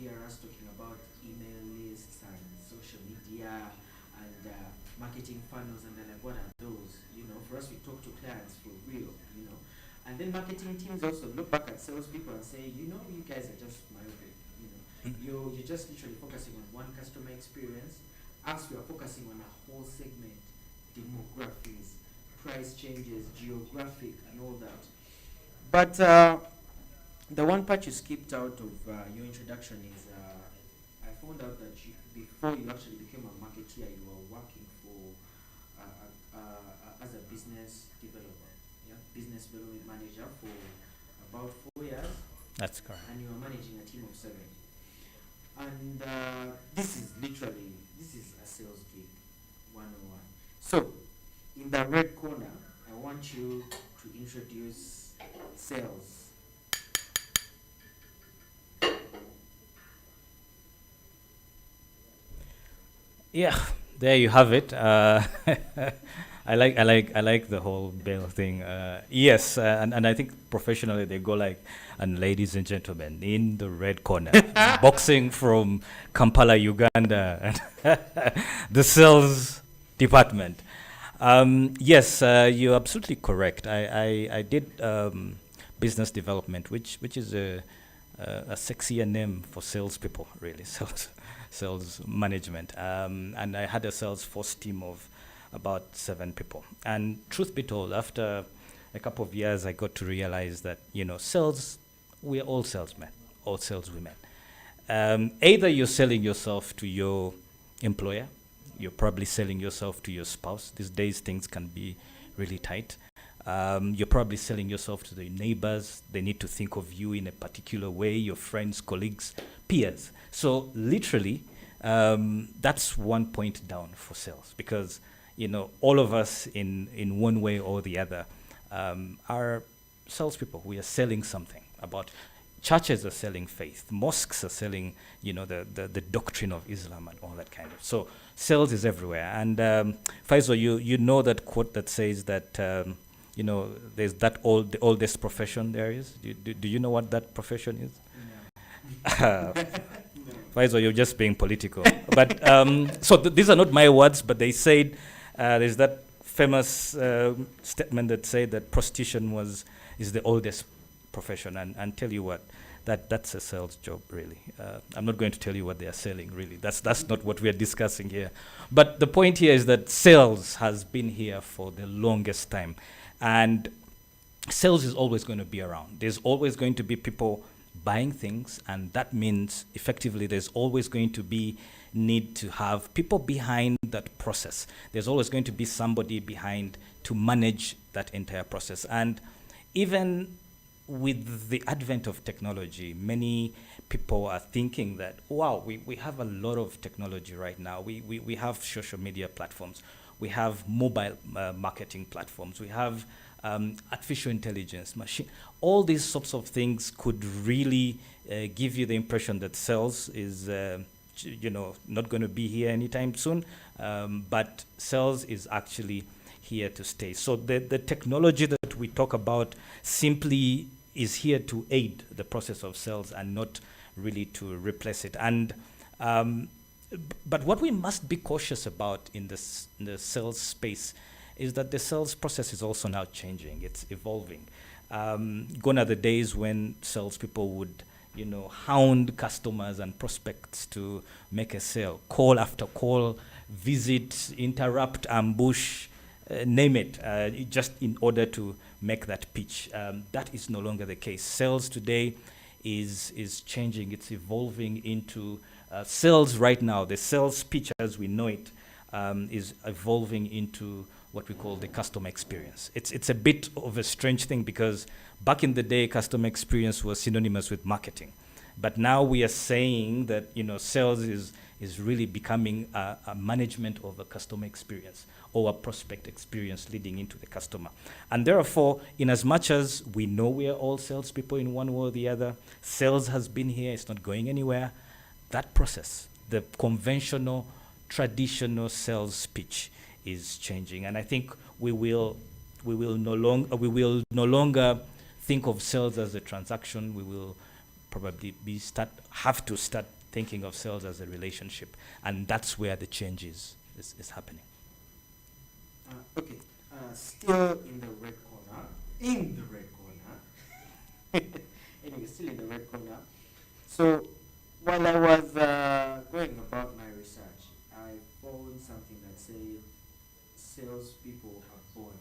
hear us talking about email lists and social media and marketing funnels, and they're like, what are those? For us, we talk to clients for real. And then marketing teams also look back at salespeople and say, you guys are just myopic. You're just literally focusing on one customer experience, as we are focusing on a whole segment, demographics, price changes, geographic, and all that. But the one part you skipped out of your introduction is I found out that before you actually became a marketeer, you were working for as a business developer, business development manager for about 4 years. That's correct. And you were managing a team of 7. And this is a sales gig 101. So, in the red corner, I want you to introduce sales. Yeah, there you have it. I like the whole bail thing. Yes, and I think professionally they go like, and ladies and gentlemen, in the red corner, boxing from Kampala, Uganda, the sales department. Yes, you're absolutely correct. I did business development, which is a sexier name for salespeople, really. Sales management. And I had a sales force team of about 7 people. And truth be told, after a couple of years, I got to realize that, sales, we're all salesmen, all saleswomen. Either you're selling yourself to your employer, you're probably selling yourself to your spouse. These days, things can be really tight. You're probably selling yourself to the neighbors. They need to think of you in a particular way, your friends, colleagues, peers. So literally, that's one point down for sales because, all of us in one way or the other are salespeople. We are selling something about churches are selling faith. Mosques are selling, the doctrine of Islam and all that kind of. So sales is everywhere. And Faisal, you know that quote that says that, there's the oldest profession there is. Do you know what that profession is? No. Faisal, you're just being political. But so these are not my words, but they said there's that famous statement that said that prostitution is the oldest profession. And tell you what, that's a sales job, really. I'm not going to tell you what they are selling, really. That's not what we are discussing here. But the point here is that sales has been here for the longest time. And sales is always going to be around. There's always going to be people buying things, and that means effectively there's always going to be need to have people behind that process. There's always going to be somebody behind to manage that entire process. And even with the advent of technology, many people are thinking that, wow, we have a lot of technology right now. We have social media platforms. We have mobile marketing platforms. We have artificial intelligence, machine. All these sorts of things could really give you the impression that sales is, not going to be here anytime soon. But sales is actually here to stay. So the technology that we talk about simply is here to aid the process of sales and not really to replace it. And but what we must be cautious about in the sales space is that the sales process is also now changing. It's evolving. Gone are the days when salespeople would, hound customers and prospects to make a sale, call after call, visit, interrupt, ambush, name it, just in order to make that pitch. That is no longer the case. Sales today is changing. It's evolving into sales right now. The sales pitch as we know it is evolving into what we call the customer experience. It's a bit of a strange thing because back in the day, customer experience was synonymous with marketing. But now we are saying that, sales is really becoming a management of a customer experience or a prospect experience leading into the customer. And therefore, in as much as we know we are all salespeople in one way or the other, sales has been here, it's not going anywhere. That process, the conventional, traditional sales pitch is changing. And I think we will no longer think of sales as a transaction. We will probably have to start thinking of sales as a relationship, and that's where the change is happening. Okay, still in the red corner. In the red corner. Anyway, still in the red corner. So, while I was going about my research, I found something that says salespeople are born,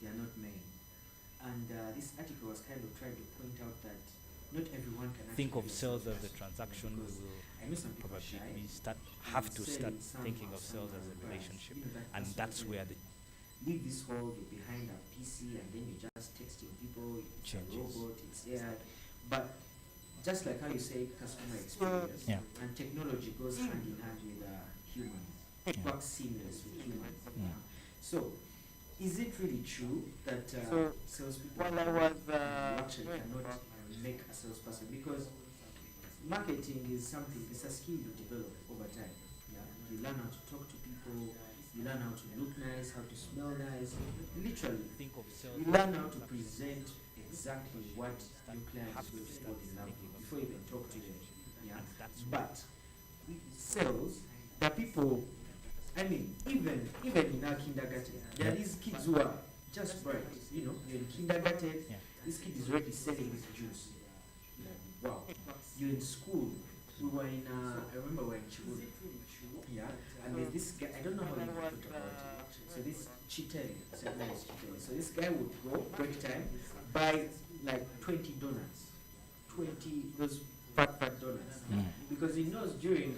they are not made. And this article was kind of trying to point out that not everyone can Think actually of be a sales as a salesperson, transaction. We because will I know some people are probably shy. have to Say start some thinking are of sales some as a are relationship, you know, that and person that's where where the leave this world, you're behind a PC, and then you're just texting people, it's Changes. a robot, it's AI. But just like how you say customer experience, Yeah. and technology goes hand in hand with humans. It Yeah. works seamless with humans. Yeah. So, is it really true that salespeople while I was, you actually cannot make a salesperson? Because marketing is something, it's a skill you develop over time. Yeah? You learn how to talk to people, you learn how to look nice, how to smell nice. Literally, think of sales. you learn how to present exactly what your client is going to fall in love with before you even talk to them. Yeah? But with sales, the people, I mean, even in our kindergarten, there are these kids who are just bright. You know, you're in kindergarten, Yeah. this kid is already selling his juice. Like, wow. You're in school. We were in, I remember we were in Chibuni. Yeah, and there's this guy, I don't know how you put about it. So this Chitel, so this guy would go, break time, buy like 20 donuts. 20, those fat donuts. Mm. Because he knows during,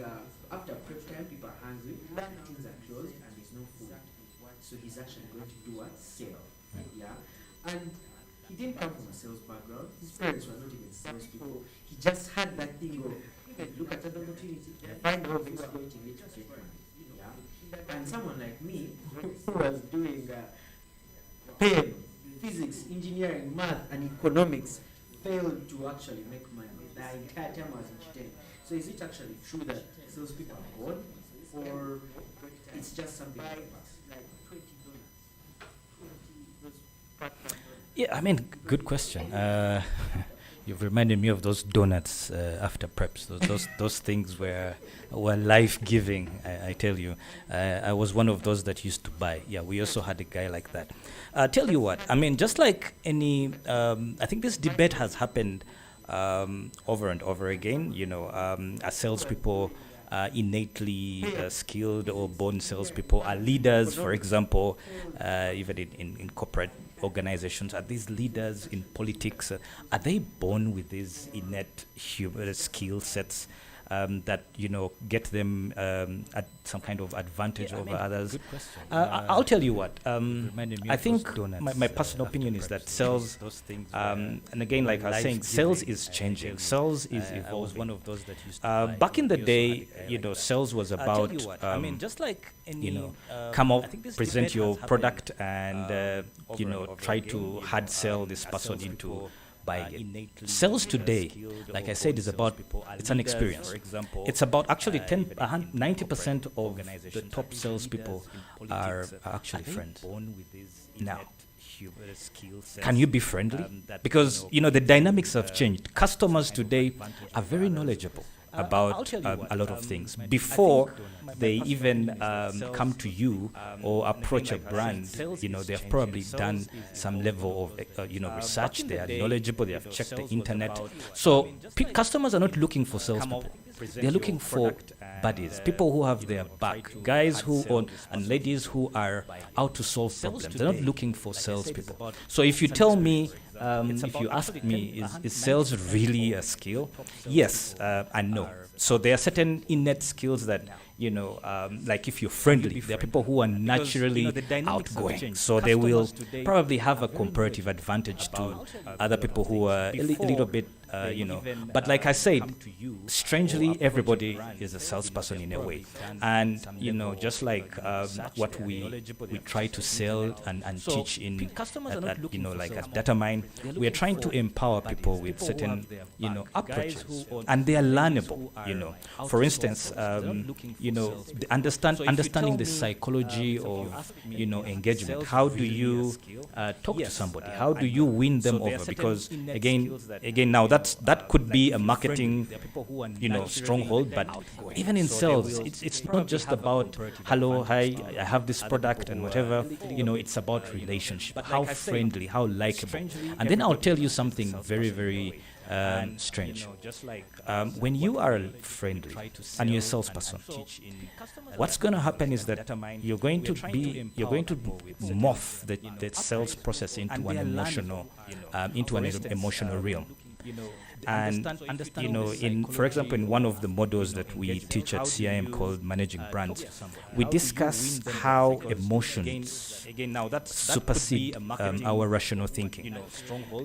after prep time, people are hungry, things are closed, and there's no food. So he's actually going to do a sale. Yeah. And he didn't come from a sales background. His parents were not even salespeople. He just had that thing of, look at an opportunity, find a way of exploiting it to get money. Yeah. And someone like me, who was doing pen, physics, engineering, math, and economics, failed to actually make money the entire time I was in Chiteng. So is it actually true that salespeople are born, or it's just something like us? Yeah, I mean, good question. You've reminded me of those donuts after preps. Those things were life-giving. I tell you, I was one of those that used to buy. Yeah, we also had a guy like that. Tell you what, I mean, just like any, I think this debate has happened over and over again. You know, are salespeople innately skilled or born salespeople? Are leaders, for example, even in corporate organizations, are these leaders in politics, are they born with these innate human skill sets that, you know, get them at some kind of advantage over others? Good question. I'll tell you what, Reminded me I of think those donuts, my personal after opinion is preps. that sales, Those things and again, like I was saying, sales is changing, sales is I was evolving. one of those that used to buy. Back in the We also day, had a guy you like know, that. sales was Tell about, you what, I mean, just like any, you know, I come up, think this present debate your has product, happened, and over you and know, over try again, to you hard know, sell this are person into salespeople, buying it. innately, Sales today, skilled like or I said, is born about, salespeople, are it's an leaders, experience. for example, It's about actually even in 90% corporate of the organizations, top are these salespeople leaders in are politics, actually are they friends. born with these Now, innate human skill sets, can you be friendly? that, Because, you know, the dynamics have uh, changed. Customers kind of today advantage are over very others? knowledgeable I'll about tell you what, a lot of things. I Before think they my even personal opinion is that come sales, to you or and approach a again, like I was saying, brand, sales you know, is they've changing. probably Sales done is some evolving. level of, you know, Back research. in They the are day, knowledgeable. They you have know, checked the sales was internet. about- So I mean, just like customers are not looking for come salespeople. up, present They're your looking for product and, buddies, people who have you their know, try back, to guys hard who sell own, this and person ladies who are by out to solve Sales problems. They're not today, looking for like I said, it's salespeople. about So if you some tell me, experience, for example. It's if about you ask actually me, 10 is sales 90% really of a skill? top Yes, salespeople and no. are- So there are certain innate skills that, you know, like if you're friendly, there are people who are Because, you naturally know, the dynamics have outgoing. changed. So they will Customers today probably have a are very comparative advantage to about, other people who are a little before bit, they you know. even, But like I said, come to you or strangely, approach a everybody brand, is a salesperson in a way. done And, some you know, level just of, like research, what they are we knowledgeable, they we have try checked to the sell internet. and So teach in, customers are at, not at, you looking know, for like at salespeople. Datamine, They're we are looking trying to for empower buddies, people with people who certain, have their you know, back, guys approaches. who own And they are ladies learnable, who you are know. out For to instance, solve problems. They're not looking understanding the psychology of engagement. How do you talk to somebody? How do you win them over? Because again, now that could be a marketing stronghold, but even in sales, it's not just about hello, hi, I have this product and whatever. It's about relationship. How friendly, how likable. And then I'll tell you something very, very strange. When you are friendly and you're a salesperson, what's going to happen is that you're going to morph the sales process into an emotional realm. And for example, in one of the models that we teach at CIM called Managing Brands, we discuss how emotions supersede our rational thinking.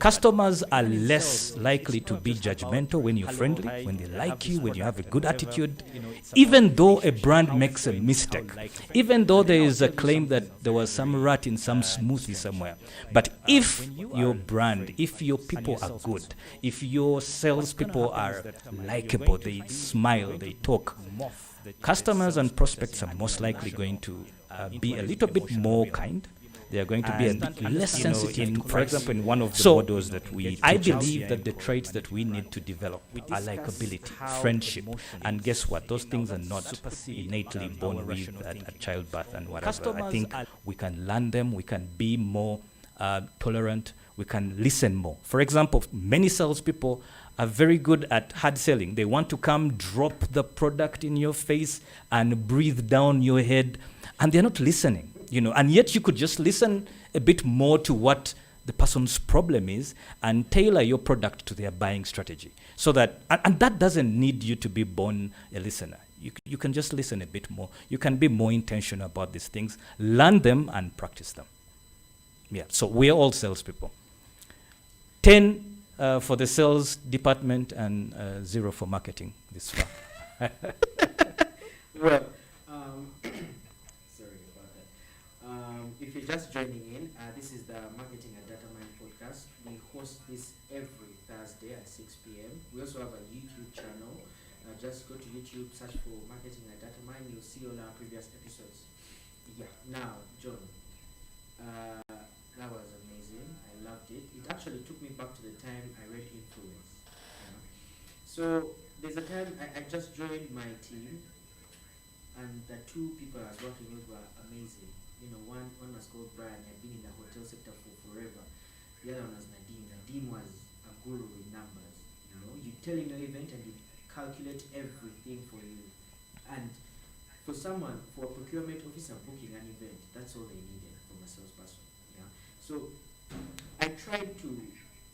Customers are less likely to be judgmental when you're friendly, when they like you, when you have a good attitude, even though a brand makes a mistake, even though there is a claim that there was some rat in some smoothie somewhere. But if your brand, if your people are good, if your salespeople are likable, they smile, they talk, customers and prospects are most likely going to be a little bit more kind. They are going to be a bit less sensitive. For example, in one of the models that we teach, I believe that the traits that we need to develop are likability, friendship, and guess what? Those things are not innately born with at childbirth and whatever. I think we can learn them. We can be more tolerant. We can listen more. For example, many salespeople are very good at hard selling. They want to come drop the product in your face and breathe down your head, and they're not listening. And yet you could just listen a bit more to what the person's problem is and tailor your product to their buying strategy. So that, and that doesn't need you to be born a listener. You can just listen a bit more. You can be more intentional about these things, learn them and practice them. Yeah, so we're all salespeople. 10 for the sales department and 0 for marketing this far. Well, sorry about that. If you're just joining in, this is the Marketing and Data Mind podcast. We host this every Thursday at 6 p.m. We also have a YouTube channel. Just go to YouTube, search for Marketing and Data Mind. You'll see all our previous episodes. Yeah. Now, John, that was amazing. I loved it. It actually took me back to the time I read Influence. So there's a time I just joined my team, and the 2 people I was working with were amazing. One was called Brian. Had been in the hotel sector for forever. The other one was Nadim. Nadim was a guru with numbers. You tell him your event and he calculate everything for you. And for a procurement officer booking an event, that's all they needed from a salesperson. Yeah. So I tried to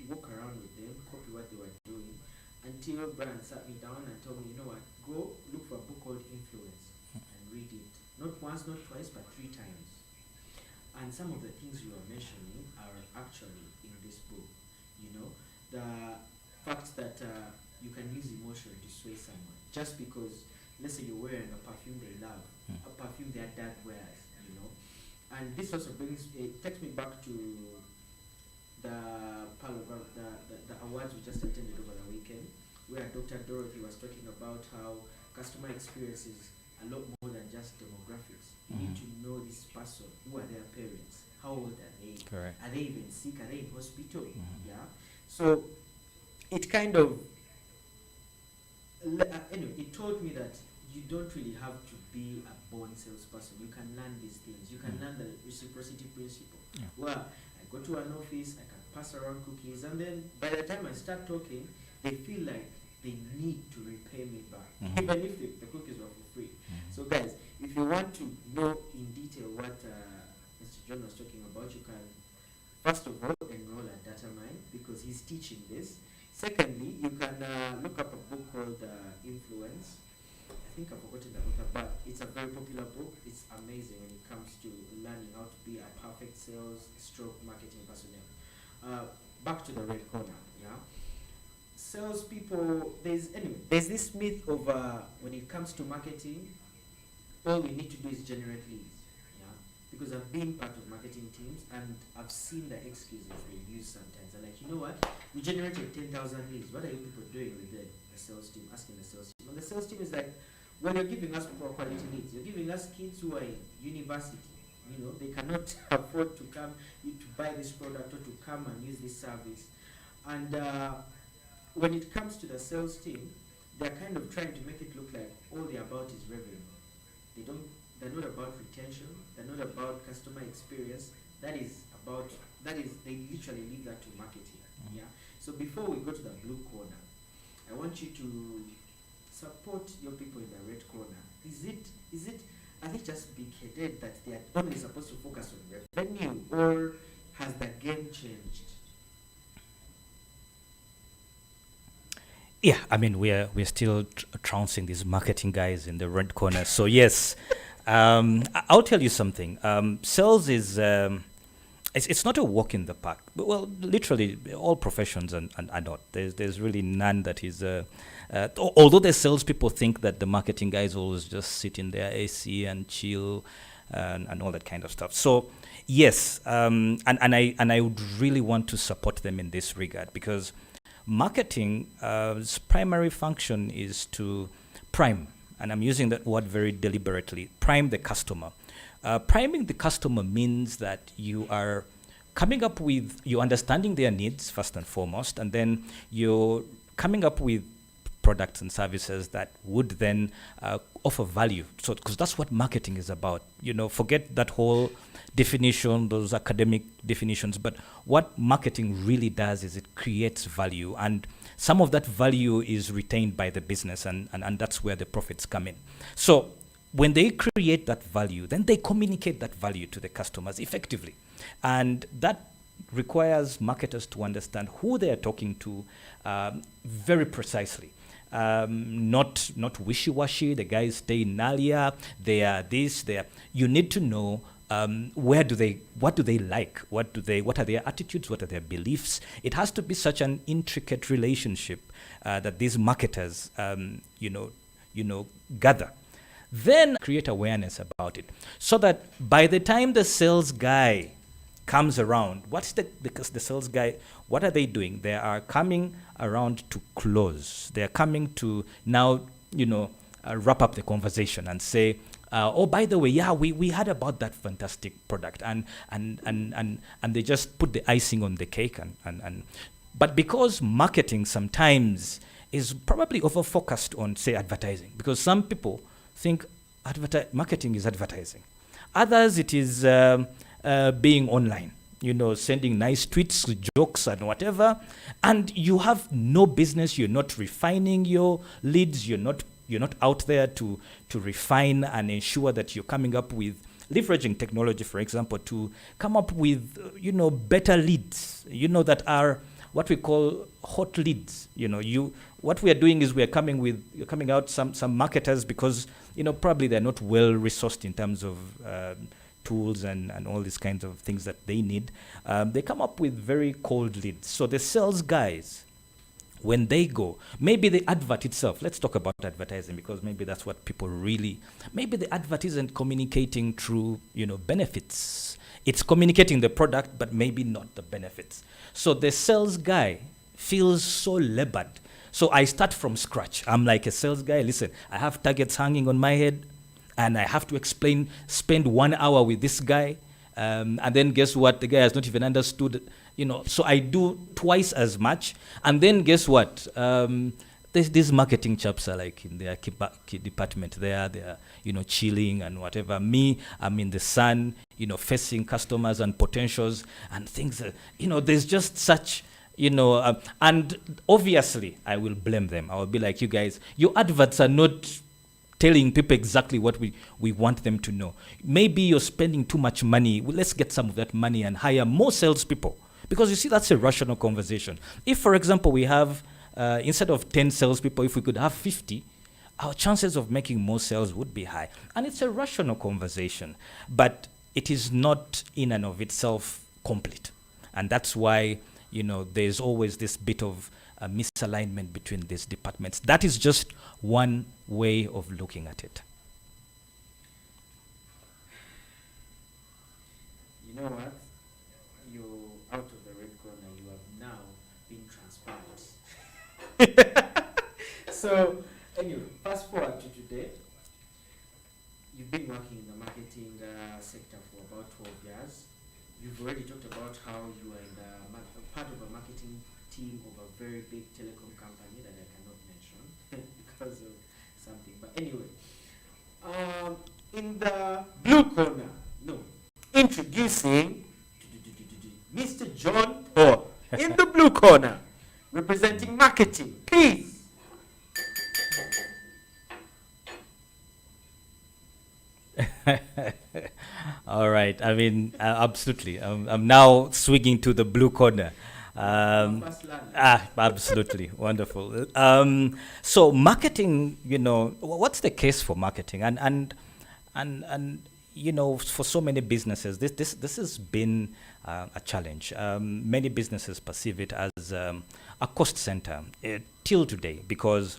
walk around with them, copy what they were doing, until Brian sat me down and told me, go look for a book called Influence and read it. Not once, not twice, but 3 times. And some of the things you are mentioning are actually in this book. The fact that you can use emotion to sway someone. Just because, let's say you're wearing a perfume they love, a perfume their dad wears, And this also takes me back to the awards we just attended over the weekend, where Dr. Dorothy was talking about how customer experience is a lot more than just demographics. You need to know this person. Who are their parents? How old are they? Correct. Are they even sick? Are they in hospital? Yeah. So it kind of anyway, it taught me that you don't really have to be a born salesperson. You can learn these things. You can learn the reciprocity principle. Yeah. Well, I go to an office, I can pass around cookies, and then by the time I start talking, they feel like they need to repay me back, even if the cookies were for free. So guys, if you want to know in detail what Mr. John was talking about, you can first of all enroll at DataMind because he's teaching this. Secondly, you can look up a book called Influence. I think I've forgotten the author, but it's a very popular book. It's amazing when it comes to learning how to be a perfect sales stroke marketing personnel. Back to the red corner, yeah. Salespeople, there's this myth of when it comes to marketing, all we need to do is generate leads, yeah. Because I've been part of marketing teams and I've seen the excuses they use sometimes. They're like, we generated 10,000 leads. What are you people doing with the sales team? Asking the sales team. And the sales team is like, Well, you're giving us poor quality leads. You're giving us kids who are in university. You know, they cannot afford to come to buy this product or to come and use this service. And when it comes to the sales team, they're kind of trying to make it look like all they're about is revenue. They don't. They're not about retention. They're not about customer experience. That is about. That is. They literally leave that to marketing. Yeah. So before we go to the blue corner, I want you to support your people in the red corner. Is it are they just big-headed that they are only supposed to focus on revenue, or has the game changed? Yeah, I mean we're still trouncing these marketing guys in the red corner. So yes, I'll tell you something. Sales is it's not a walk in the park. But, well, literally all professions are not. There's really none that is. Although the salespeople think that the marketing guys always just sit in their AC and chill and all that kind of stuff. So yes, and I would really want to support them in this regard, because marketing's primary function is to prime, and I'm using that word very deliberately, prime the customer. Priming the customer means that you are coming up with, you're understanding their needs first and foremost, and then you're coming up with products and services that would then offer value. So, because that's what marketing is about. You know, forget that whole definition, those academic definitions, but what marketing really does is it creates value, and some of that value is retained by the business, and that's where the profits come in. So when they create that value, then they communicate that value to the customers effectively. And that requires marketers to understand who they are talking to very precisely. Not wishy-washy, the guys stay in Nalia, they are this, they are. You need to know what do they like, what are their attitudes, what are their beliefs. It has to be such an intricate relationship that these marketers gather. Then create awareness about it, so that by the time the sales guy comes around, because the sales guy, what are they doing? They are coming around to close. They are coming to now, wrap up the conversation and say, oh, by the way, yeah, we heard about that fantastic product, and they just put the icing on the cake, but because marketing sometimes is probably over focused on, say, advertising, because some people think marketing is advertising. Others, it is being online, sending nice tweets, jokes, and whatever. And you have no business. You're not refining your leads. You're not out there to refine and ensure that you're coming up with leveraging technology, for example, to come up with better leads. That are what we call hot leads. What we are doing is we're coming out some marketers, because probably they're not well resourced in terms of tools and all these kinds of things that they need. They come up with very cold leads. So the sales guys, when they go, maybe the advert itself, let's talk about advertising, because maybe that's what people really, maybe the advert isn't communicating through benefits. It's communicating the product, but maybe not the benefits. So the sales guy feels so labored. So I start from scratch. I'm like a sales guy. Listen, I have targets hanging on my head, and I have to spend 1 hour with this guy. And then guess what? The guy has not even understood, So I do twice as much. And then guess what? These marketing chaps are like in their key department. They are chilling and whatever. Me, I'm in the sun, facing customers and potentials and things. There's just such. And obviously I will blame them. I will be like, you guys, your adverts are not telling people exactly what we want them to know. Maybe you're spending too much money. Well, let's get some of that money and hire more salespeople. Because you see, that's a rational conversation. If, for example, we have, instead of 10 salespeople, if we could have 50, our chances of making more sales would be high. And it's a rational conversation. But it is not in and of itself complete. And that's why there's always this bit of misalignment between these departments. That is just one way of looking at it. You know what? You're out of the red corner. You have now been transparent. So, anyway, fast forward to today. you've been working in the marketing sector for about 12 years. You've already talked about how you are in the part of a marketing team of a very big telecom company that I cannot mention because of something. But anyway, in the blue corner, no, introducing Mr. John Paul in the blue corner, representing marketing. Please. All right. I mean, absolutely. I'm now swinging to the blue corner. First learner. Absolutely wonderful. So marketing, what's the case for marketing? And for so many businesses, this has been a challenge. Many businesses perceive it as a cost center till today because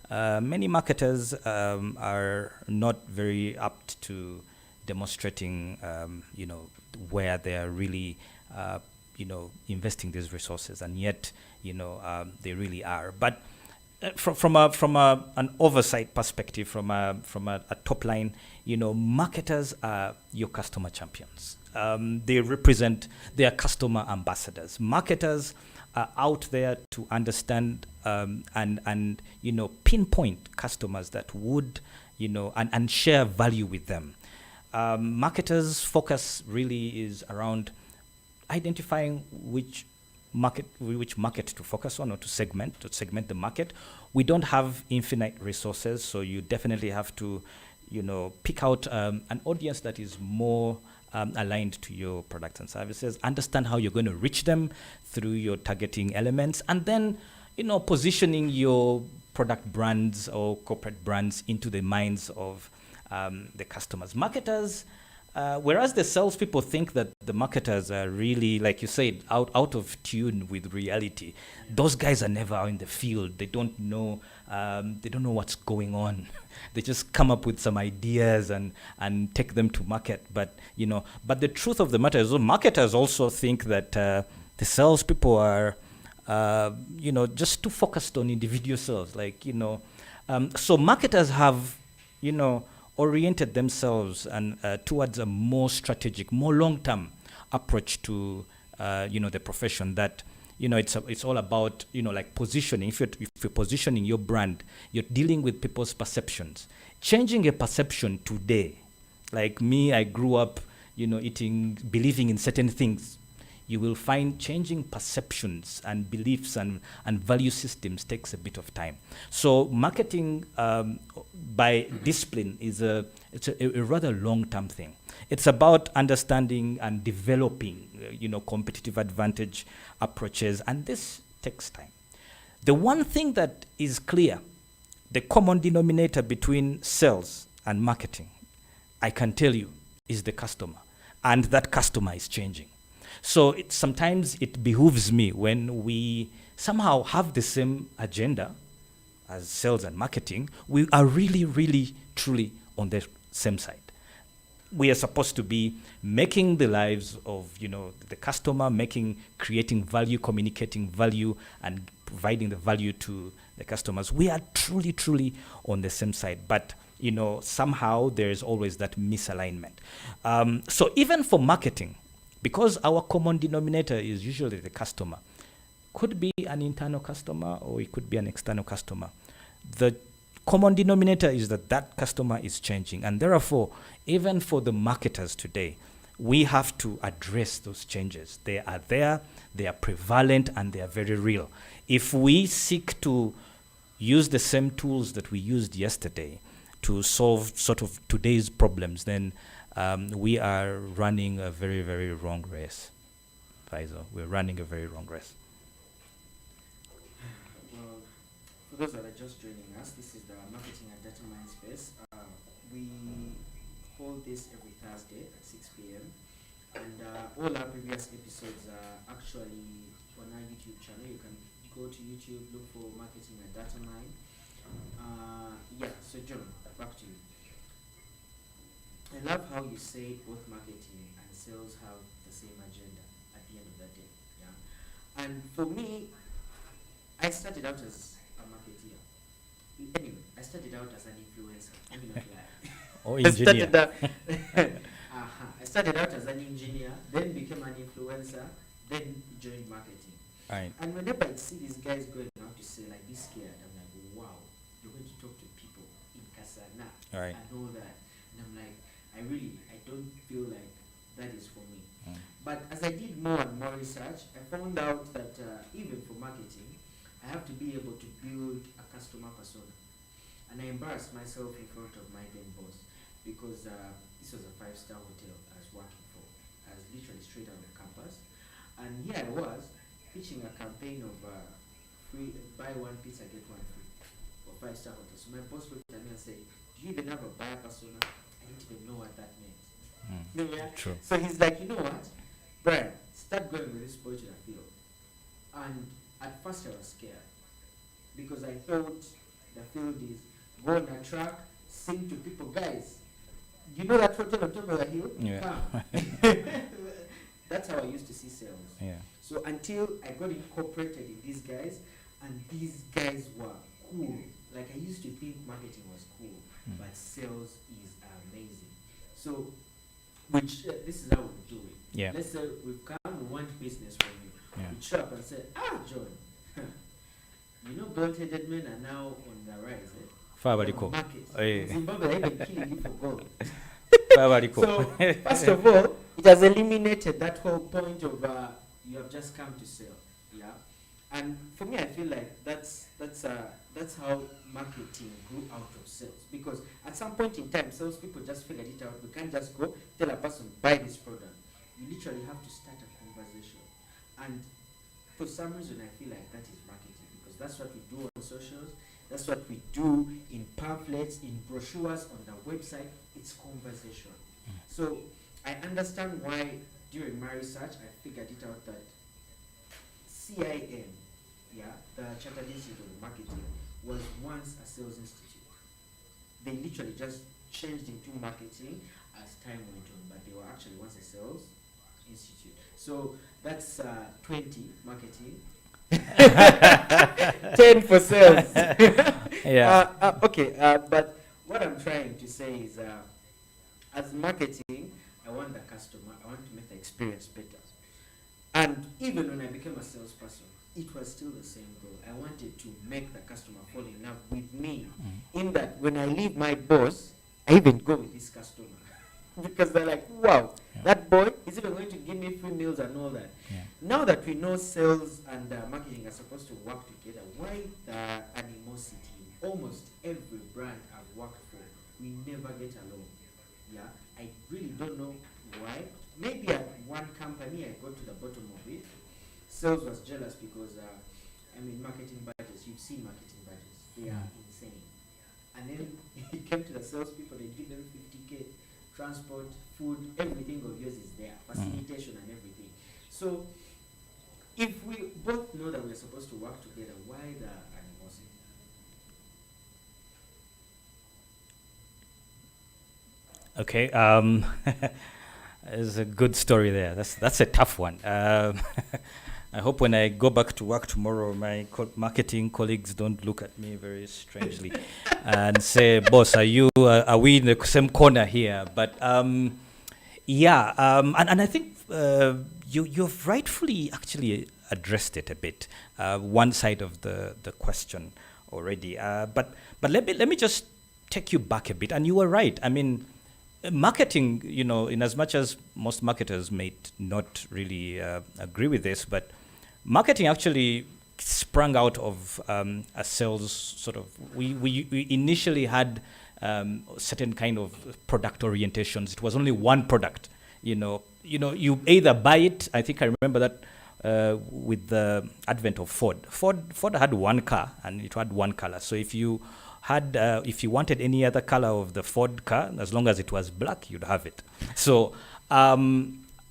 many marketers are not very apt to demonstrating, where they are really, investing these resources, and yet, they really are. But from an oversight perspective, from a top line, marketers are your customer champions. They represent their customer ambassadors. Marketers are out there to understand and pinpoint customers that would and share value with them. Marketers' focus really is around identifying which market to focus on or to segment the market. We don't have infinite resources, so you definitely have to pick out an audience that is more aligned to your products and services, understand how you're going to reach them through your targeting elements, and then positioning your product brands or corporate brands into the minds of the customers. Marketers, whereas the salespeople think that the marketers are really, like you said, out of tune with reality. Those guys are never out in the field. They don't know what's going on. They just come up with some ideas and take them to market. But the truth of the matter is, marketers also think that the salespeople are, just too focused on individual sales. So marketers have, oriented themselves and towards a more strategic, more long-term approach to, the profession. That it's all about positioning. If you're positioning your brand, you're dealing with people's perceptions. Changing a perception today, like me, I grew up, believing in certain things. You will find changing perceptions and beliefs and value systems takes a bit of time. So marketing, by discipline, it's a rather long-term thing. It's about understanding and developing, competitive advantage approaches, and this takes time. The one thing that is clear, the common denominator between sales and marketing, I can tell you, is the customer, and that customer is changing. So sometimes it behooves me when we somehow have the same agenda as sales and marketing, we are really, really, truly on the same side. We are supposed to be making the lives of the customer, creating value, communicating value, and providing the value to the customers. We are truly, truly on the same side, but somehow there is always that misalignment. So even for marketing, because our common denominator is usually the customer, could be an internal customer or it could be an external customer. The common denominator is that customer is changing, and therefore, even for the marketers today, we have to address those changes. They are there, they are prevalent, and they are very real. If we seek to use the same tools that we used yesterday to solve sort of today's problems, then we are running a very, very wrong race. Faisal, we're running a very wrong race. Well, for those that are just joining us, this is the Marketing and Data Mind Space. We hold this every Thursday at 6 p.m. And all our previous episodes are actually on our YouTube channel. You can go to YouTube, look for Marketing and Data Mind. So John, back to you. I love how you say both marketing and sales have the same agenda at the end of the day. Yeah. And for me, I started out as a marketeer. Anyway, I started out as an influencer. Let me not lie. Or I started engineer. out, I started out as an engineer, then became an influencer, then joined marketing. Right. And whenever I see these guys going out to say, like, be scared, I'm like, wow, you're going to talk to people in Kasana Right. and all that. And I'm like, I don't feel like that is for me. Mm. But as I did more and more research, I found out that even for marketing, I have to be able to build a customer persona. And I embarrassed myself in front of my then boss because this was a 5-star hotel I was working for. I was literally straight out of campus. And here I was pitching a campaign of free, buy one pizza, get one free for 5-star hotel. So my boss looked at me and said, do you even have a buyer persona? I didn't even know what that meant. Yeah. True. So he's like, you know what, Brian, start going with this boy to the field. And at first I was scared because I thought the field is go on a track, sing to people, guys. You know that hotel on top of the hill? Yeah. Come. That's how I used to see sales. Yeah. So until I got incorporated in these guys, and these guys were cool. Like I used to think marketing was cool, Mm. but sales is amazing. So, which this is how we do it. Yeah. Let's say we've come, we want business from you. Yeah. We show up and say, John, you know gold-headed men are now on the rise, eh? Fabariko. Market. Eh. In Zimbabwe, they're even killing you for gold. Fabariko. So, first of all, it has eliminated that whole point of you have just come to sell, yeah. And for me, I feel like that's how marketing grew out of sales, because at some point in time, salespeople just figured it out. We can't just go tell a person buy this product. You literally have to start a conversation, and for some reason, I feel like that is marketing, because that's what we do on socials. That's what we do in pamphlets, in brochures, on the website. It's conversation. So I understand why during my research I figured it out that CIM, yeah, the Chartered Institute of Marketing, was once a sales institute. They literally just changed into marketing as time went on, but they were actually once a sales institute. So that's 20 marketing, 10 for sales. Yeah. Okay, but what I'm trying to say is, as marketing, I want the customer, I want to make the experience better. And even when I became a salesperson, it was still the same goal. I wanted to make the customer fall in love with me. In that, when I leave my boss, I even go with this customer. Because they're like, wow, that boy is even going to give me free meals and all that. Yeah. Now that we know sales and marketing are supposed to work together, why the animosity? Almost every brand I've worked for, we never get along. Yeah, I really don't know why. Maybe at one company I got to the bottom of it. Sales was jealous because marketing budgets. You've seen marketing budgets; they are insane. And then it came to the salespeople. They give them 50K, transport, food, everything of yours is there, facilitation and everything. So, if we both know that we're supposed to work together, why the animosity? Okay. There's a good story there. That's a tough one. I hope when I go back to work tomorrow, my marketing colleagues don't look at me very strangely and say, "Boss, are we in the same corner here?" But and I think you've rightfully actually addressed it a bit. One side of the question already. But let me just take you back a bit. And you were right. I mean, marketing, in as much as most marketers may not really agree with this, but marketing actually sprung out of a sales sort of. We initially had certain kind of product orientations. It was only one product. You either buy it. I think I remember that with the advent of Ford. Ford had one car and it had one color. So if you wanted any other color of the Ford car, as long as it was black, you'd have it. So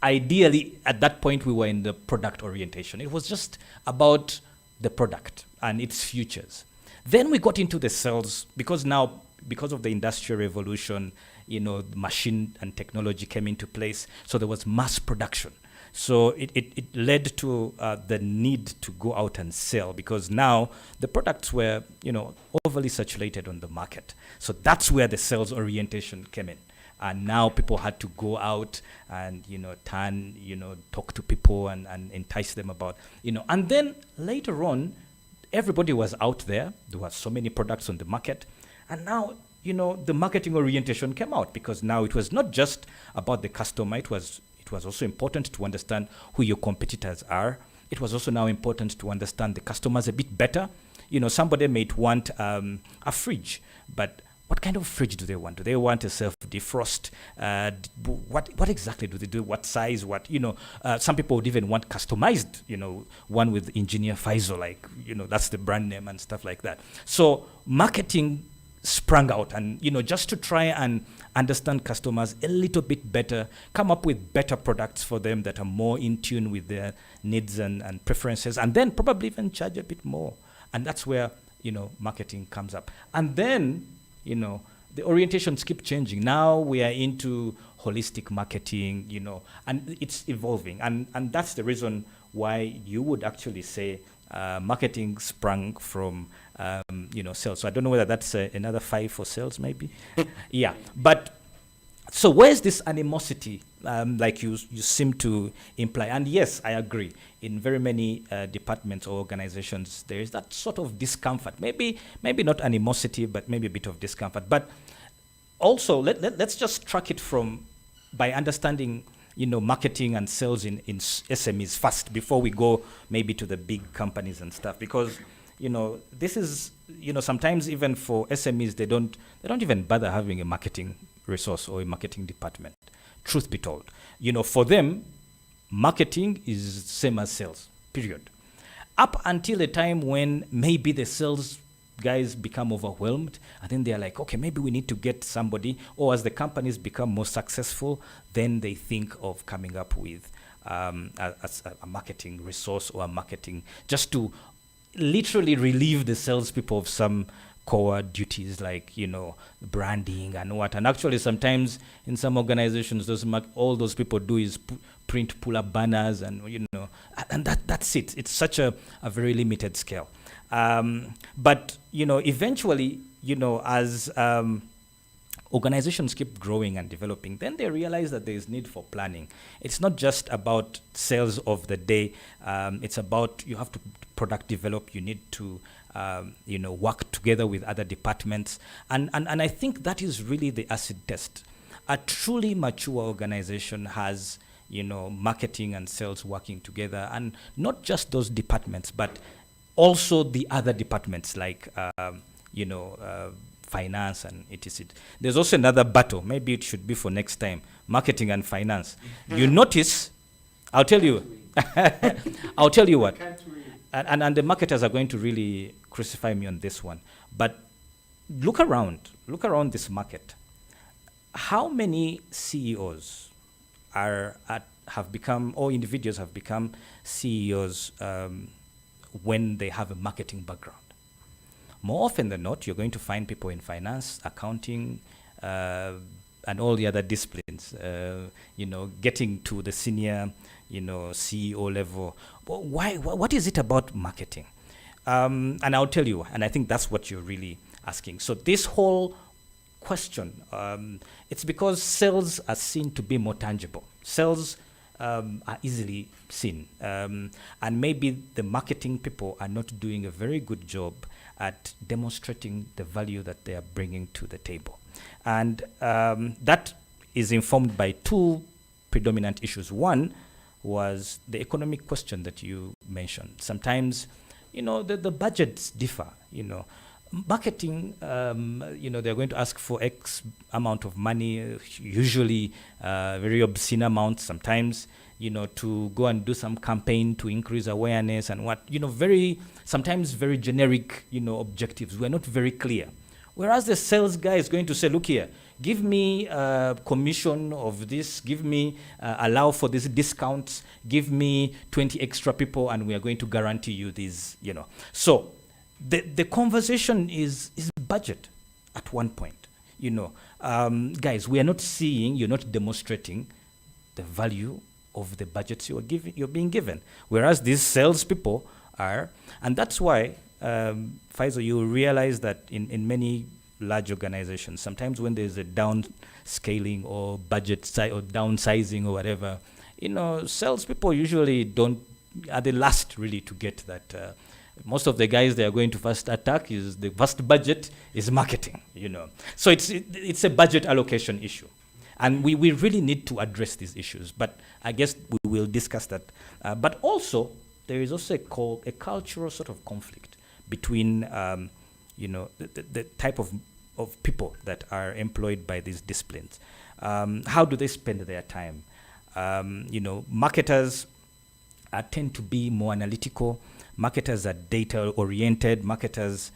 ideally, at that point, we were in the product orientation. It was just about the product and its futures. Then we got into the sales because of the industrial revolution, machine and technology came into place. So there was mass production. So it led to the need to go out and sell, because now the products were, overly saturated on the market. So that's where the sales orientation came in. And now people had to go out and, talk to people and entice them about, and then later on, everybody was out there. There were so many products on the market. And now, the marketing orientation came out, because now it was not just about the customer. It was also important to understand who your competitors are. It was also now important to understand the customers a bit better. Somebody might want a fridge, but what kind of fridge do they want? Do they want a self-defrost? What exactly do they do? What size? Some people would even want customized, one with Engineer Faisal, that's the brand name and stuff like that. So marketing sprang out, and just to try and understand customers a little bit better, come up with better products for them that are more in tune with their needs and preferences, and then probably even charge a bit more. And that's where marketing comes up. And then the orientations keep changing. Now we are into holistic marketing, and it's evolving, and that's the reason why you would actually say marketing sprang from sales. So I don't know whether that's another 5 for sales, maybe. Yeah, but so where's this animosity, like you seem to imply? And yes, I agree. In very many departments or organizations, there is that sort of discomfort. Maybe not animosity, but maybe a bit of discomfort. But also, let's just track it by understanding, marketing and sales in SMEs first, before we go maybe to the big companies and stuff. Because this is, sometimes even for SMEs, they don't even bother having a marketing resource or a marketing department. Truth be told, for them, marketing is same as sales, period. Up until a time when maybe the sales guys become overwhelmed, and then they're like, okay, maybe we need to get somebody, or as the companies become more successful, then they think of coming up with a marketing resource or a marketing, just to literally relieve the salespeople of some core duties like branding and what. And actually, sometimes in some organizations, all those people do is print pull-up banners, and and that's it. It's such a very limited scale. But eventually, as organizations keep growing and developing, then they realize that there is need for planning. It's not just about sales of the day. It's about, you have to product develop. You need to work together with other departments. And I think that is really the acid test. A truly mature organization has, marketing and sales working together, and not just those departments, but also the other departments like, finance and etc. There's also another battle. Maybe it should be for next time. Marketing and finance. You notice, I'll tell you what. And the marketers are going to really crucify me on this one. But look around this market. How many CEOs have become, or individuals have become CEOs when they have a marketing background? More often than not, you're going to find people in finance, accounting, and all the other disciplines, getting to the senior, CEO level. Why? What is it about marketing? And I'll tell you, and I think that's what you're really asking. So this whole question, it's because sales are seen to be more tangible. Sales are easily seen. And maybe the marketing people are not doing a very good job at demonstrating the value that they are bringing to the table. And that is informed by 2 predominant issues. One was the economic question that you mentioned. Sometimes, the budgets differ. Marketing, they're going to ask for X amount of money, usually very obscene amounts sometimes, to go and do some campaign to increase awareness and what, sometimes very generic, objectives. We're not very clear. Whereas the sales guy is going to say, look here, give me a commission of this, give me, allow for these discounts, give me 20 extra people, and we are going to guarantee you these, So the conversation is budget at one point. Guys, we are not seeing, you're not demonstrating the value of the budgets you're being given. Whereas these salespeople are, and that's why, Faisal, you realize that in many large organizations, sometimes when there's a downscaling or or downsizing or whatever, salespeople usually are the last really to get that. Most of the guys they are going to first attack is the first budget is marketing, So it's a budget allocation issue. And we really need to address these issues. But I guess we will discuss that. But also, there is also a cultural sort of conflict between, the type of people that are employed by these disciplines. How do they spend their time? Marketers tend to be more analytical. Marketers are data-oriented. Marketers,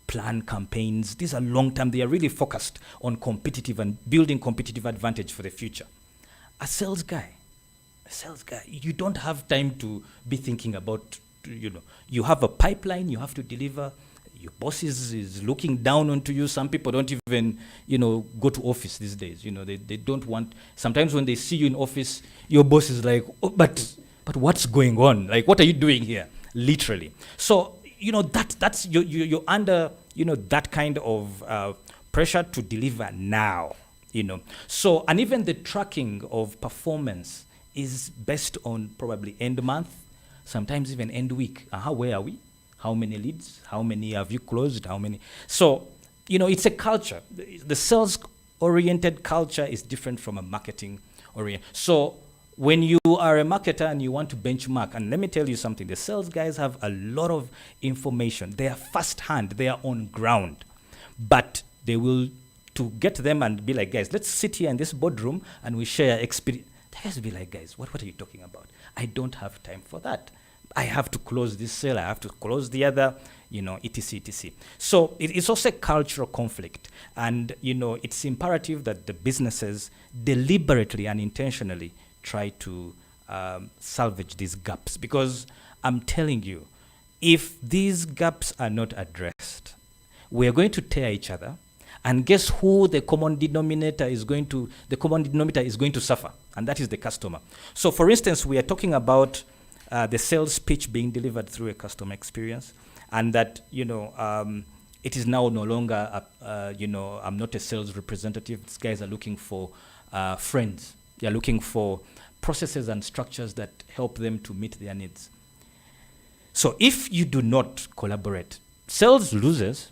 plan campaigns. These are long-term. They are really focused on competitive and building competitive advantage for the future. A sales guy, you don't have time to be thinking about, you have a pipeline you have to deliver. Your boss is looking down onto you. Some people don't even, go to office these days. They don't want, sometimes when they see you in office, your boss is like, oh, but what's going on? Like, what are you doing here? Literally. So, that's, you're under, that kind of pressure to deliver now, So, and even the tracking of performance is based on probably end month, sometimes even end week. Where are we? How many leads? How many have you closed? How many? So, it's a culture. The sales-oriented culture is different from a marketing-oriented. So, when you are a marketer and you want to benchmark, and let me tell you something, the sales guys have a lot of information. They are first-hand. They are on ground. But they will, to get them and be like, guys, let's sit here in this boardroom and we share experience. They guys will be like, guys, what are you talking about? I don't have time for that. I have to close this sale. I have to close the other, etc., etc. So it's also a cultural conflict. And, it's imperative that the businesses deliberately and intentionally try to salvage these gaps. Because I'm telling you, if these gaps are not addressed, we are going to tear each other. And guess who the common denominator is going to suffer? And that is the customer. So for instance, we are talking about the sales pitch being delivered through a customer experience, and that, it is now no longer, I'm not a sales representative. These guys are looking for friends. They are looking for processes and structures that help them to meet their needs. So if you do not collaborate, sales loses,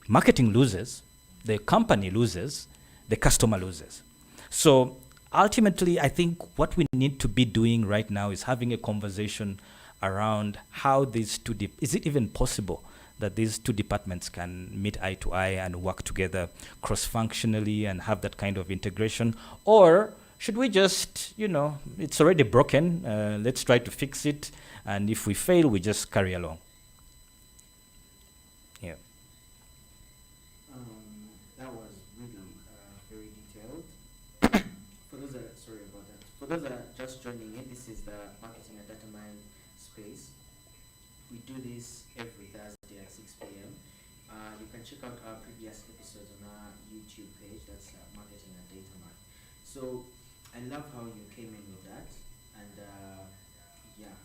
marketing loses, the company loses, the customer loses. So ultimately, I think what we need to be doing right now is having a conversation around how these two, is it even possible that these two departments can meet eye to eye and work together cross-functionally and have that kind of integration? Or should we just, it's already broken, let's try to fix it, and if we fail, we just carry along? Yeah. That was really very detailed. For those that are just joining in, this is the Marketing and Data Mind space. We do this every Thursday at 6 p.m. You can check out our previous episodes on our YouTube page. That's Marketing and Data Mind. So I love how you came in with that. And yeah,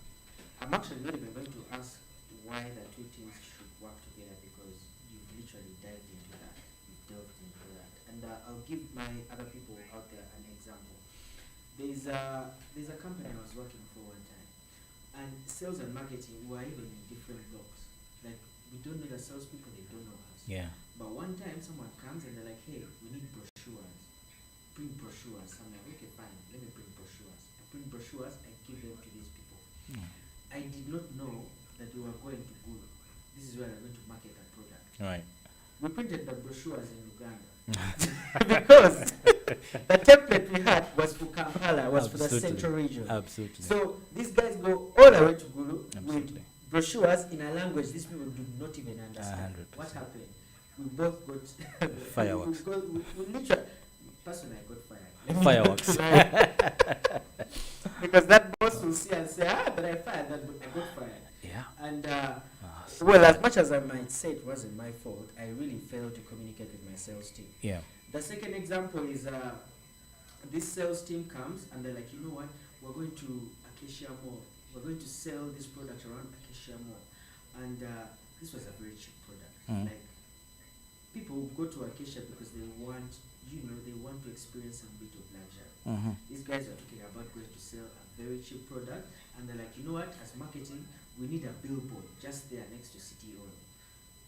I'm actually not even going to ask why the two teams should work together, because you've literally dived into that. You've delved into that. And I'll give my other people out there an example. There's a company I was working for one time, and sales and marketing were even in different blocks. Like, we don't know the salespeople, they don't know us. Yeah. But one time someone comes and they're like, hey, we need brochures. Bring brochures. I'm like, okay, fine, let me bring brochures. I bring brochures, I give them to these people. I did not know that they were going to Google. This is where they're going to market that product. Right. We printed the brochures in Uganda. Because the template we had was for Kampala, was for the Absolutely. central region. Absolutely. So these guys go all the way to Gulu Absolutely. with brochures in a language these people do not even understand. 100%. What happened? We both got Fireworks. we literally, personally, I got fired. Fireworks. Because that boss will see and say, but I fired that, but I got fired. Yeah. And well, as much as I might say it wasn't my fault, I really failed to communicate with my sales team. Yeah. The second example is this sales team comes and they're like, you know what, we're going to Acacia Mall. We're going to sell this product around Acacia Mall. And this was a very cheap product. Mm. Like, people go to Acacia because they want, they want to experience some bit of luxury. Mhm. These guys are talking about going to sell a very cheap product, and they're like, you know what, as marketing, we need a billboard just there next to City Oil.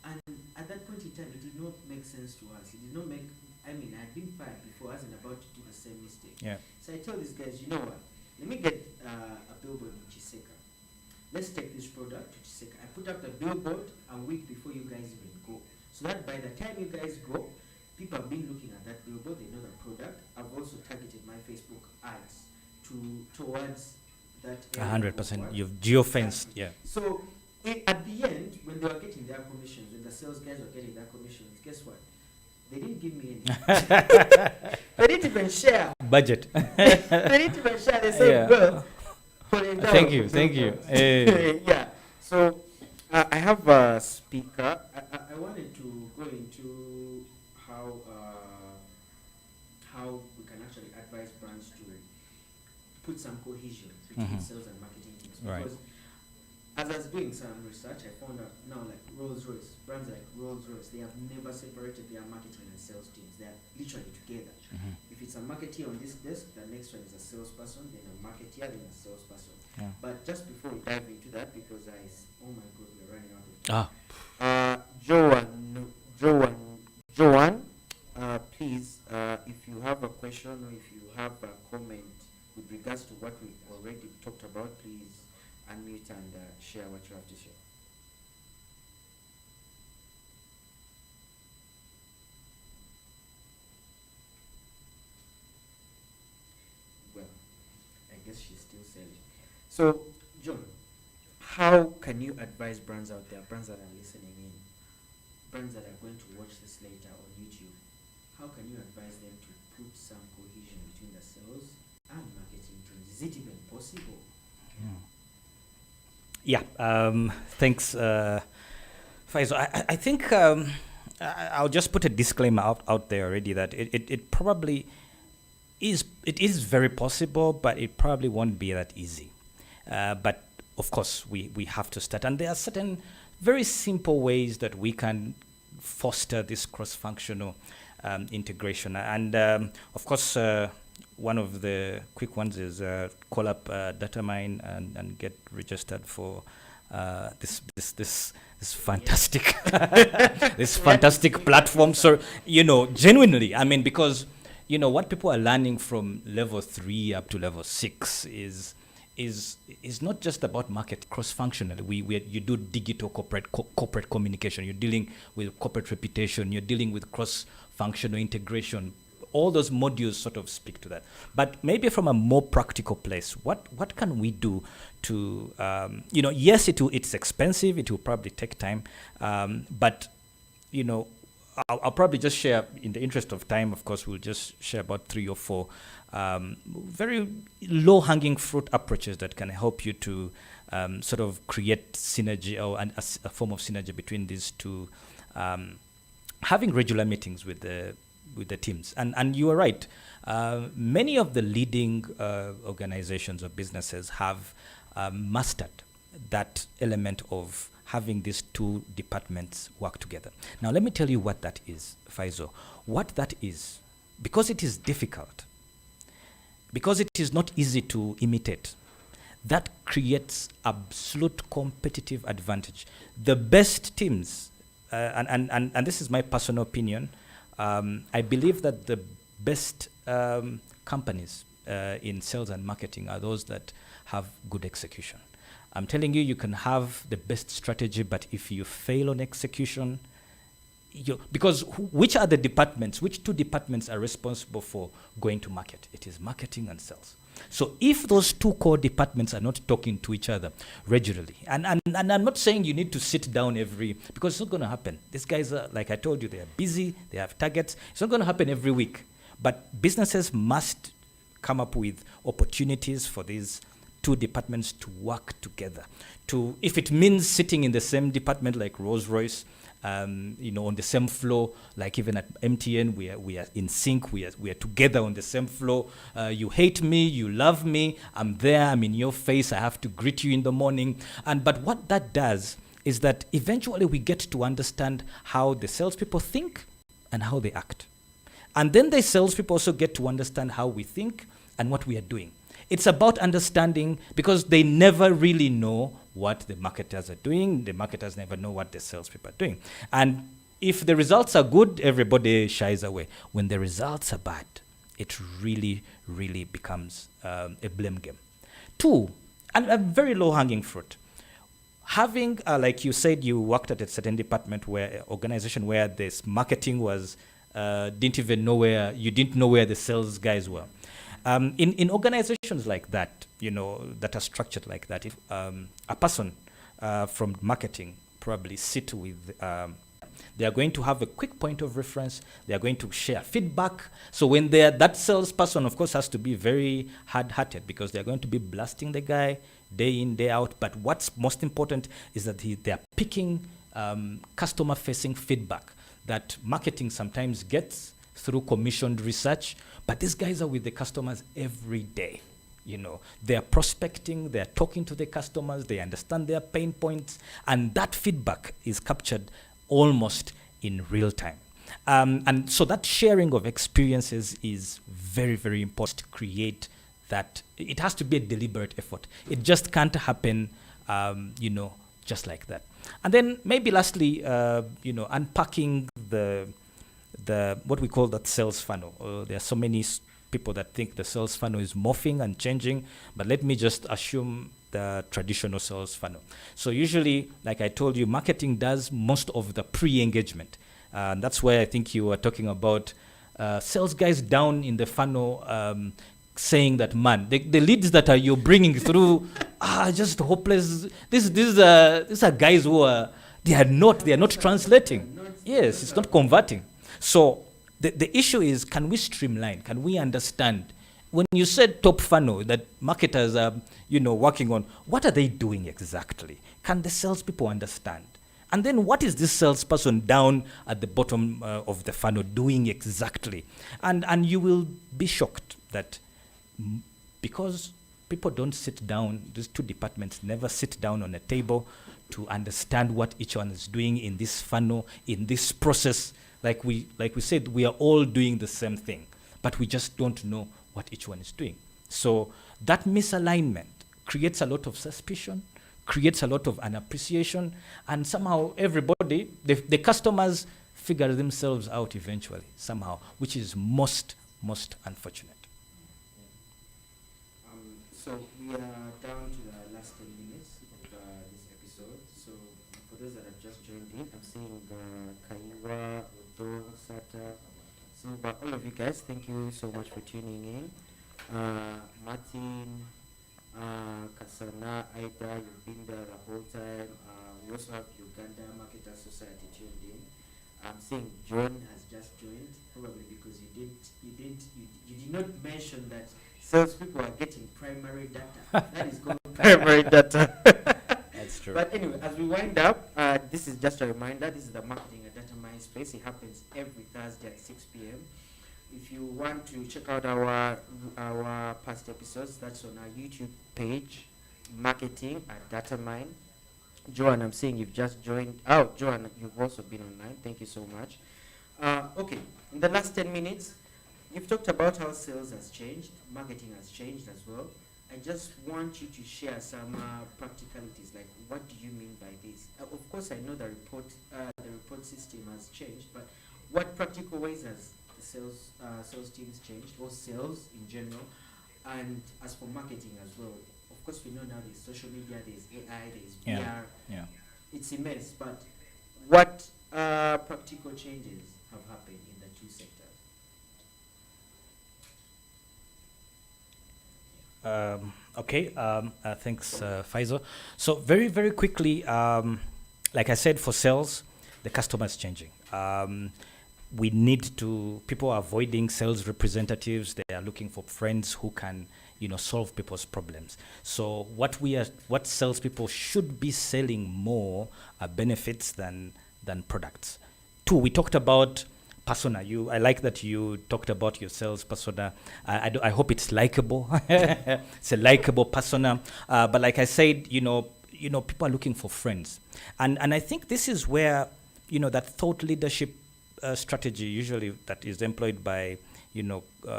And at that point in time, it did not make sense to us. It did not make, I had been fired before, I wasn't about to do the same mistake. Yeah. So I tell these guys, you know what, let me get a billboard in Chiseka. Let's take this product to Chiseka. I put up the billboard a week before you guys even go. So that by the time you guys go, people have been looking at that billboard, they know the product. I've also targeted my Facebook ads towards that area. 100%. You've geofenced. Yeah. So at the end, when they were getting their commissions, when the sales guys were getting their commissions, guess what? They didn't give me any. They didn't even share. Budget. They didn't even share. They said, Yeah. well, put it down. Thank you. Thank you. Yeah. So I have a speaker. I wanted to go into how we can actually advise brands to put some cohesion between Mhm. sales and marketing teams. Right. Because as I was doing some research, I found out now like Rolls-Royce, brands like Rolls-Royce, they have never separated their marketing and sales teams. They are literally together. Mhm. If it's a marketeer on this desk, the next one is a salesperson, then a marketeer, then a salesperson. Yeah. But just before we dive into that, because oh my God, we're running out of time. Ah. Joanne, please, if you have a question or if you have a comment with regards to what we already talked about, please unmute and share what you have to share. Well, I guess she's still selling. So, John, how can you advise brands out there, brands that are listening in, brands that are going to watch this later on YouTube? How can you advise them to put some cohesion between the sales and marketing teams? Is it even possible? Yeah. Thanks, Faizo. I think I'll just put a disclaimer out there already that it probably is. It is very possible, but it probably won't be that easy. But of course, we have to start, and there are certain very simple ways that we can foster this cross-functional integration. And of course, one of the quick ones is call up Datamine and get registered for this fantastic this fantastic platform. So genuinely, because what people are learning from level 3 up to level 6 is not just about market cross-functional. You do digital corporate communication. You're dealing with corporate reputation. You're dealing with cross-functional integration. All those modules sort of speak to that. But maybe from a more practical place, what can we do to yes, it's expensive. It will probably take time. But I'll probably just share, in the interest of time, of course, we'll just share about 3 or 4 very low-hanging fruit approaches that can help you to sort of create synergy or a form of synergy between these two. Having regular meetings with the teams. And you are right. Many of the leading organizations or businesses have mastered that element of having these two departments work together. Now, let me tell you what that is, Faizo. What that is, because it is difficult, because it is not easy to imitate, that creates absolute competitive advantage. The best teams, and this is my personal opinion, I believe that the best companies in sales and marketing are those that have good execution. I'm telling you, you can have the best strategy, but if you fail on execution, because which are the departments, which 2 departments are responsible for going to market? It is marketing and sales. So if those 2 core departments are not talking to each other regularly, and I'm not saying you need to sit down because it's not going to happen. These guys are, like I told you, they are busy, they have targets. It's not going to happen every week. But businesses must come up with opportunities for these 2 departments to work together. If it means sitting in the same department like Rolls-Royce, on the same floor. Like even at MTN, we are in sync. We are together on the same floor. You hate me, you love me. I'm there. I'm in your face. I have to greet you in the morning. But what that does is that eventually we get to understand how the salespeople think and how they act. And then the salespeople also get to understand how we think and what we are doing. It's about understanding, because they never really know what the marketers are doing. The marketers never know what the salespeople are doing. And if the results are good, everybody shies away. When the results are bad, it really, really becomes a blame game. Two, and a very low-hanging fruit. Having, like you said, you worked at a certain department organization where this marketing was, you didn't know where the sales guys were. In organizations like that, that are structured like that, if a person from marketing probably sit with, they are going to have a quick point of reference. They are going to share feedback. So when that salesperson, of course, has to be very hard-hearted, because they are going to be blasting the guy day in, day out. But what's most important is that they are picking customer-facing feedback that marketing sometimes gets through commissioned research, but these guys are with the customers every day. They are prospecting, they are talking to the customers, they understand their pain points, and that feedback is captured almost in real time. And so that sharing of experiences is very, very important to create that. It has to be a deliberate effort. It just can't happen, just like that. And then maybe lastly, unpacking the what we call that sales funnel. There are so many people that think the sales funnel is morphing and changing, but let me just assume the traditional sales funnel. So usually, like I told you, marketing does most of the pre-engagement. That's where I think you were talking about sales guys down in the funnel saying that, man, the leads that you're bringing through are just hopeless. These are guys who they are not translating. Yes, it's not converting. So the issue is, can we streamline? Can we understand? When you said top funnel that marketers are, working on, what are they doing exactly? Can the salespeople understand? And then what is this salesperson down at the bottom of the funnel doing exactly? And you will be shocked that because people don't sit down, these two departments never sit down on a table to understand what each one is doing in this funnel, in this process. Like we said, we are all doing the same thing, but we just don't know what each one is doing. So that misalignment creates a lot of suspicion, creates a lot of unappreciation, and somehow everybody, the customers figure themselves out eventually, somehow, which is most unfortunate. So we are down to the last 10 minutes of this episode. So for those that have just joined in, I'm seeing Kaiwa, Odo, Sata. So but all of you guys, thank you so much for tuning in. Martin, Kasana, Aida, you've been there the whole time. We also have Uganda Marketers Society tuned in. I'm seeing John has just joined, probably because you did not mention that salespeople are getting primary data. That is called primary data. That's true. But anyway, as we wind up, this is just a reminder. This is the Marketing and Data Mind Space. It happens every Thursday at 6 p.m. If you want to check out our past episodes, that's on our YouTube page, Marketing and Data Mind. Joanne, I'm seeing you've just joined. Oh, Joanne, you've also been online. Thank you so much. Okay, in the last 10 minutes, you've talked about how sales has changed, marketing has changed as well. I just want you to share some practicalities, like what do you mean by this? Of course, I know the report system has changed, but what practical ways has the sales teams changed, or sales in general? And as for marketing as well, of course, we know now there's social media, there's AI, there's VR. Yeah. It's immense, but what practical changes have happened in the two sectors? Okay, thanks, Faisal. So very, very quickly, like I said, for sales, the customer is changing. We need to, people are avoiding sales representatives. They are looking for friends who can, solve people's problems. So what salespeople should be selling more are benefits than than products. Two, we talked about persona. I like that you talked about your sales persona. I hope it's likable. It's a likable persona. But like I said, people are looking for friends, and I think this is where that thought leadership strategy usually that is employed by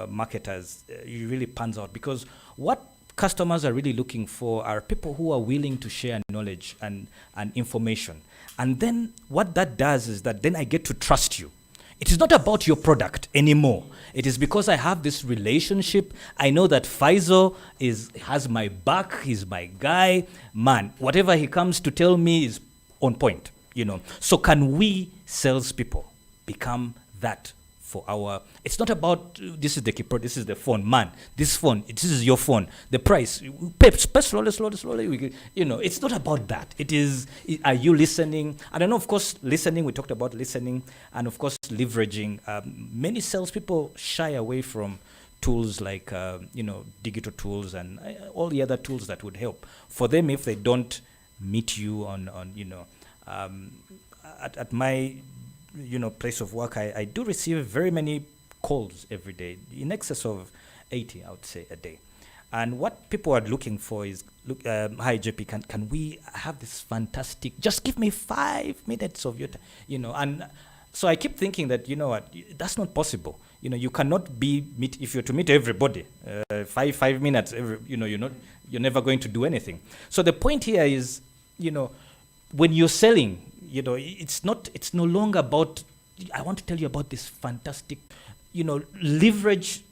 marketers really pans out, because what customers are really looking for are people who are willing to share knowledge and information. And then what that does is that then I get to trust you. It is not about your product anymore. It is because I have this relationship. I know that Faisal has my back. He's my guy. Man, whatever he comes to tell me is on point. So can we salespeople become that for our? It's not about this is the keeper, this is the phone, man. This is your phone. The price, pay slowly. It's not about that. It is. Are you listening? I don't know. Of course, listening. We talked about listening, and of course, leveraging. Many salespeople shy away from tools like digital tools and all the other tools that would help for them if they don't meet you on at my place of work. I do receive very many calls every day, in excess of 80, I would say, a day. And what people are looking for is, hi JP, can we have this fantastic, just give me 5 minutes of your time, and so I keep thinking that, that's not possible. You cannot if you're to meet everybody, 5 minutes, you're never going to do anything. So the point here is, when you're selling, it's no longer about, I want to tell you about this fantastic, leverage,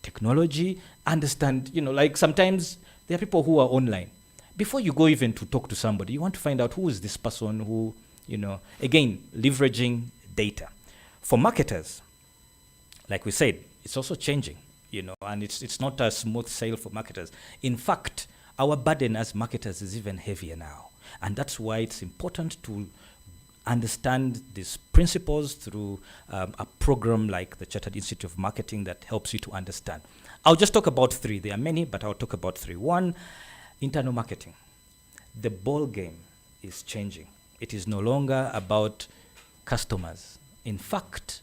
technology, understand, like sometimes there are people who are online. Before you go even to talk to somebody, you want to find out who is this person who, again, leveraging data. For marketers, like we said, it's also changing, and it's not a smooth sail for marketers. In fact, our burden as marketers is even heavier now. And that's why it's important to understand these principles through a program like the Chartered Institute of Marketing that helps you to understand. I'll just talk about 3. There are many, but I'll talk about 3. 1, internal marketing. The ball game is changing. It is no longer about customers. In fact,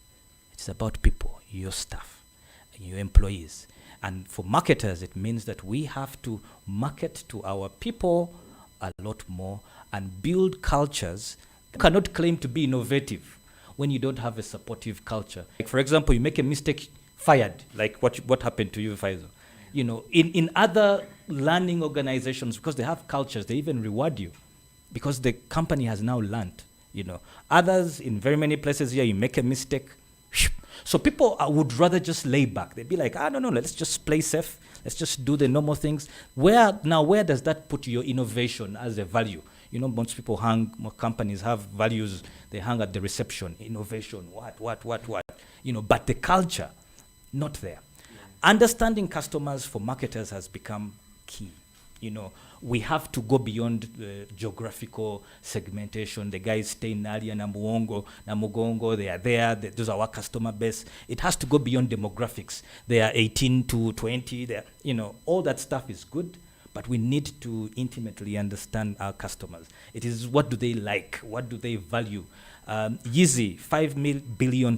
it's about people, your staff, your employees. And for marketers, it means that we have to market to our people a lot more and build cultures. You cannot claim to be innovative when you don't have a supportive culture. Like, for example, you make a mistake, fired, like what happened to you, Faisal. In other learning organizations, because they have cultures, they even reward you because the company has now learned. Others, in very many places here, you make a mistake. So people would rather just lay back. They'd be like, no, let's just play safe. Let's just do the normal things. Where does that put your innovation as a value? Most people most companies have values. They hang at the reception, innovation, what. But the culture, not there. Yeah. Understanding customers for marketers has become key. We have to go beyond geographical segmentation. The guys stay in Nalia, Namugongo, they are there. Those are our customer base. It has to go beyond demographics. They are 18 to 20. All that stuff is good, but we need to intimately understand our customers. It is, what do they like? What do they value? Yeezy, £5 billion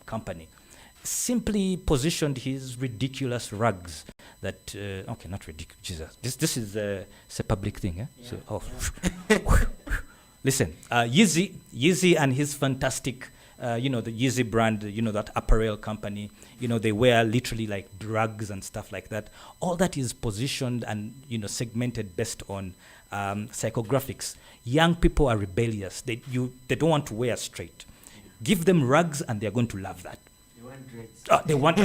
company, simply positioned his ridiculous rugs that not ridiculous, Jesus, this is it's a public thing, eh? Yeah, so listen, Yeezy and his fantastic the Yeezy brand, that apparel company, they wear literally like drugs and stuff like that. All that is positioned and segmented based on psychographics. Young people are rebellious. They don't want to wear straight. Give them rugs and they're going to love that. They want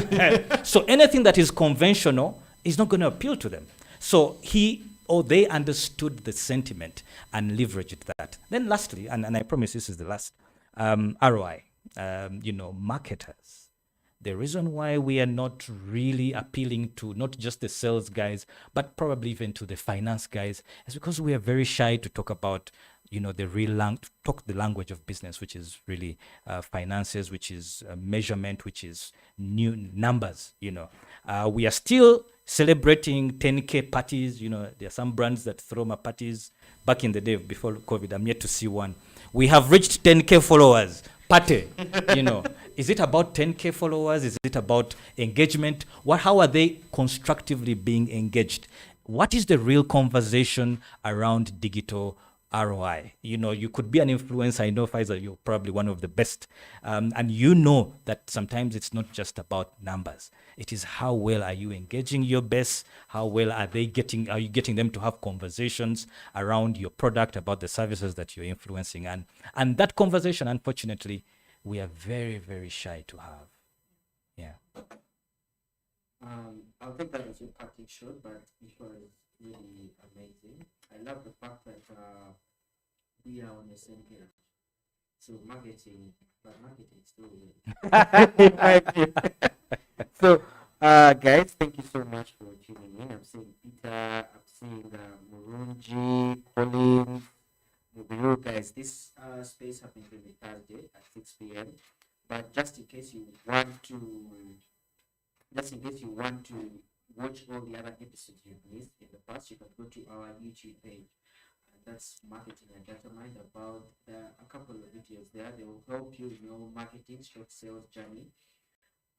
so anything that is conventional is not going to appeal to them. So they understood the sentiment and leveraged that. Then lastly, and I promise this is the last, ROI, marketers. The reason why we are not really appealing to not just the sales guys, but probably even to the finance guys, is because we are very shy to talk about talk the language of business, which is really finances, which is measurement, which is new numbers. We are still celebrating 10K parties. There are some brands that throw my parties. Back in the day before COVID, I'm yet to see one We have reached 10K followers. Pate, you know, is it about 10K followers? Is it about engagement? How are they constructively being engaged? What is the real conversation around digital ROI? You know, you could be an influencer. I know, Faisal, you're probably one of the best. And you know that sometimes it's not just about numbers. It is how well are you engaging your base? How well are you getting them to have conversations around your product, about the services that you're influencing? And that conversation, unfortunately, we are very, very shy to have. Yeah. I'll take that as your parting shot, but it was really amazing. I love the fact that we are on the same page. So marketing still wins. So, guys, thank you so much for tuning in. I'm seeing Peter, I'm seeing Murunji, Collins, Mubiru. Guys, this space happens every Thursday at 6 p.m. But just in case you want to watch all the other episodes you've missed in the past, you can go to our YouTube page. And that's Marketing and Data Mind. About a couple of videos there. They will help you in your marketing short sales journey.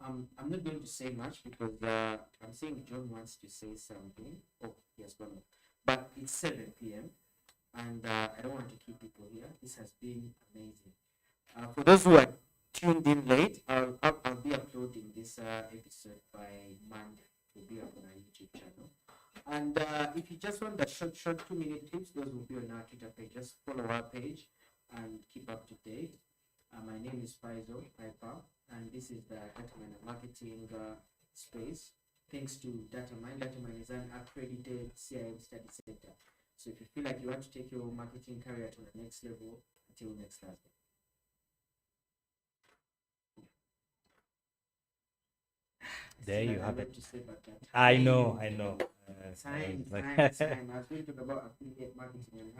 I'm not going to say much because I'm seeing John wants to say something. Oh, yes, one more. But it's 7 p.m. and I don't want to keep people here. This has been amazing. For those who are tuned in late, I'll be uploading this episode by Monday. It will be up on our YouTube channel. And if you just want the short 2-minute clips, those will be on our Twitter page. Just follow our page and keep up to date. My name is Faisal Piper, and this is the Datamind Marketing space. Thanks to Datamind. Datamind is an accredited CIM study center. So if you feel like you want to take your marketing career to the next level, until next Thursday. There Still, you I have love it. to say about that. I know. Time. I was going to talk about affiliate marketing and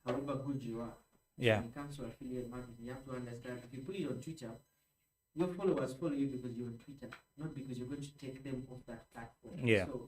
however good you are. Yeah. When it comes to affiliate marketing, you have to understand if you put it on Twitter, your followers follow you because you're on Twitter, not because you're going to take them off that platform. Yeah. So